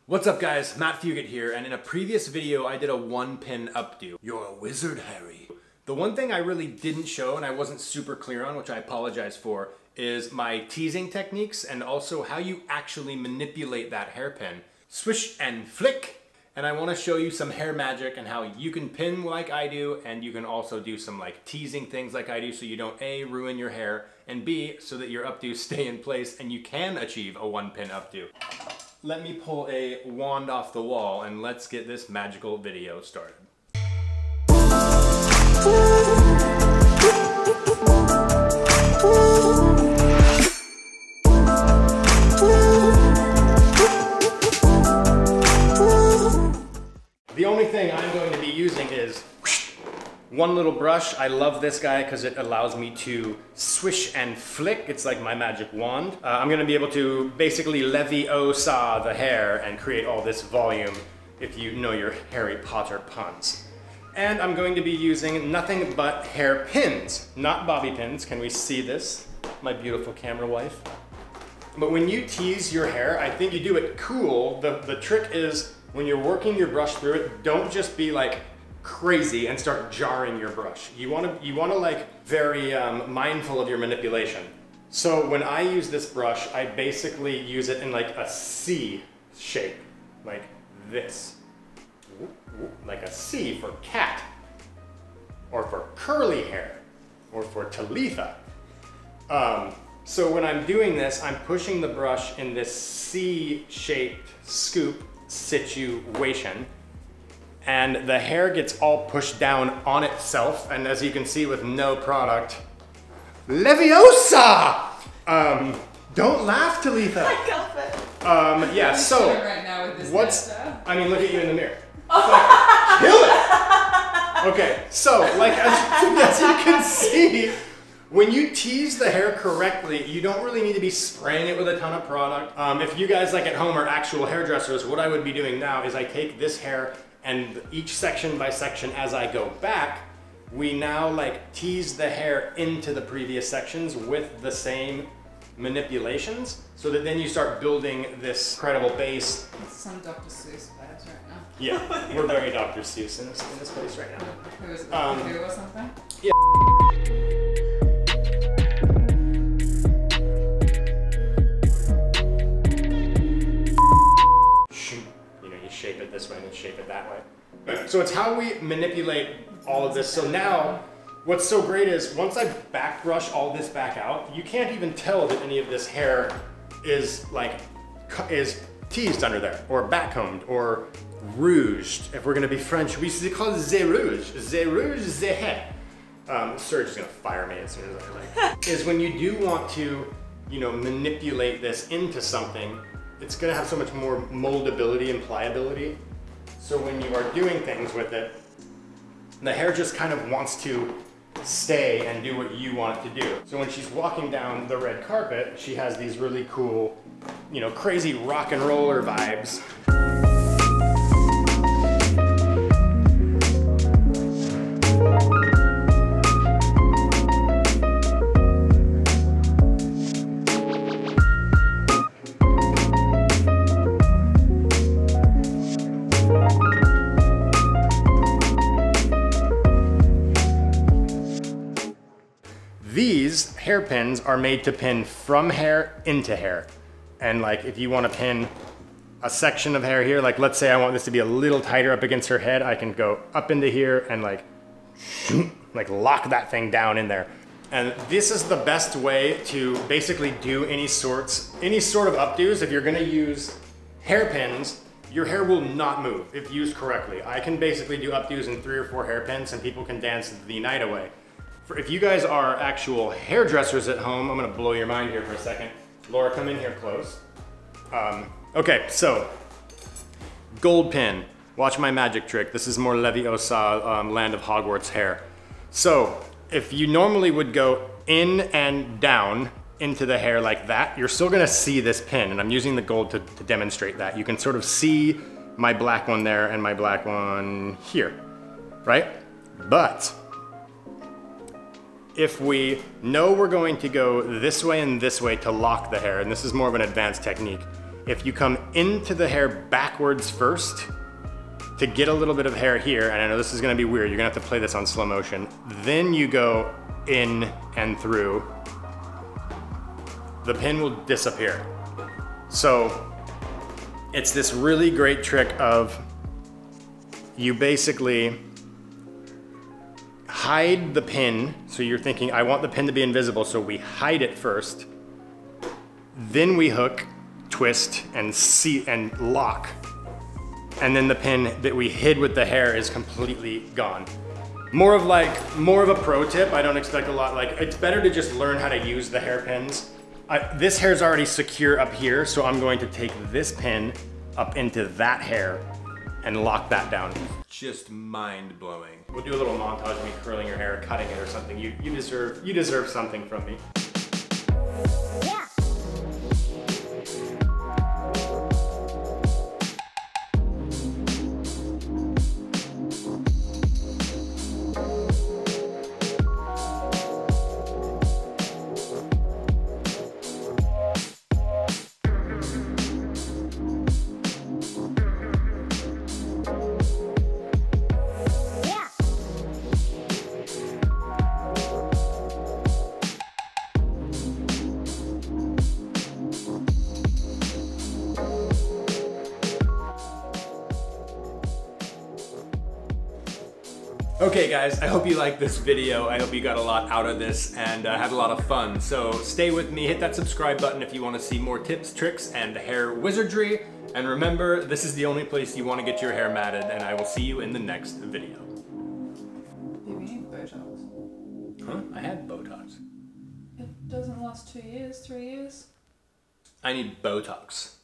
What's up guys, Matt Fugit here, and in a previous video I did a 1-pin updo. You're a wizard, Harry. The one thing I really didn't show and I wasn't super clear on, which I apologize for, is my teasing techniques and also how you actually manipulate that hairpin. Swish and flick. And I want to show you some hair magic and how you can pin like I do, and you can also do some like teasing things like I do so you don't A, ruin your hair, and B, so that your updos stay in place and you can achieve a 1-pin updo. Let me pull a wand off the wall and let's get this magical video started. The only thing I'm going to be using is one little brush. I love this guy because it allows me to swish and flick. It's like my magic wand. I'm going to be able to basically leviosa the hair and create all this volume if you know your Harry Potter puns. And I'm going to be using nothing but hair pins, not bobby pins. Can we see this? My beautiful camera wife. But when you tease your hair, I think you do it cool. The trick is when you're working your brush through it, don't just be like crazy and start jarring your brush. You want to like very mindful of your manipulation. So when I use this brush, I basically use it in like a C shape, like this, like a C for cat, or for curly hair, or for Talitha. So when I'm doing this, I'm pushing the brush in this C-shaped scoop situation, and the hair gets all pushed down on itself, and as you can see with no product, Leviosa! Don't laugh, Talitha. I can't fit. Yeah, so, right now with this I mean, look at you in the mirror. Like, kill it! Okay, so, like, as you can see, when you tease the hair correctly, you don't really need to be spraying it with a ton of product. If you guys like at home are actual hairdressers, what I would be doing now is I take this hair and each section by section as I go back, we now like tease the hair into the previous sections with the same manipulations, so that then you start building this incredible base. Some Dr. Seuss vibes right now. Yeah, we're very Dr. Seuss in this place right now. Who is it, Updo or something? Yeah. Shape it this way and then shape it that way. So it's how we manipulate all of this. So now, what's so great is once I back brush all this back out, you can't even tell that any of this hair is teased under there, or backcombed, or rouged. If we're gonna be French, we used to call it ze rouge, ze hair. Serge is gonna fire me as soon as I like. Is when you do want to, you know, manipulate this into something, it's gonna have so much more moldability and pliability. So when you are doing things with it, the hair just kind of wants to stay and do what you want it to do. So when she's walking down the red carpet, she has these really cool, you know, crazy rock and roller vibes. These hairpins are made to pin from hair into hair. And like if you want to pin a section of hair here, like let's say I want this to be a little tighter up against her head, I can go up into here and like lock that thing down in there. And this is the best way to basically do any sort of updos. If you're gonna use hairpins, your hair will not move if used correctly. I can basically do updos in 3 or 4 hairpins and people can dance the night away. If you guys are actual hairdressers at home, I'm gonna blow your mind here for a second. Laura, come in here close. Okay, so, gold pin. Watch my magic trick. This is more Leviosa, Land of Hogwarts hair. So, if you normally would go in and down into the hair like that, you're still gonna see this pin, and I'm using the gold to demonstrate that. You can sort of see my black one there and my black one here, right? But if we know we're going to go this way and this way to lock the hair, and this is more of an advanced technique, if you come into the hair backwards first to get a little bit of hair here, and I know this is gonna be weird, you're gonna have to play this on slow motion, then you go in and through, the pin will disappear. So it's this really great trick of you basically hide the pin. So you're thinking, I want the pin to be invisible, so we hide it first. Then we hook, twist, and lock. And then the pin that we hid with the hair is completely gone. More of a pro tip. I don't expect a lot. Like, it's better to just learn how to use the hairpins. This hair's already secure up here, so I'm going to take this pin up into that hair and lock that down. Just mind blowing. We'll do a little montage of me curling your hair, cutting it or something. You deserve something from me. Yeah. Okay guys, I hope you liked this video. I hope you got a lot out of this and had a lot of fun. So stay with me, hit that subscribe button if you want to see more tips, tricks, and hair wizardry. And remember, this is the only place you want to get your hair matted, and I will see you in the next video. You need Botox. Huh? I had Botox. It doesn't last 2 years, 3 years. I need Botox.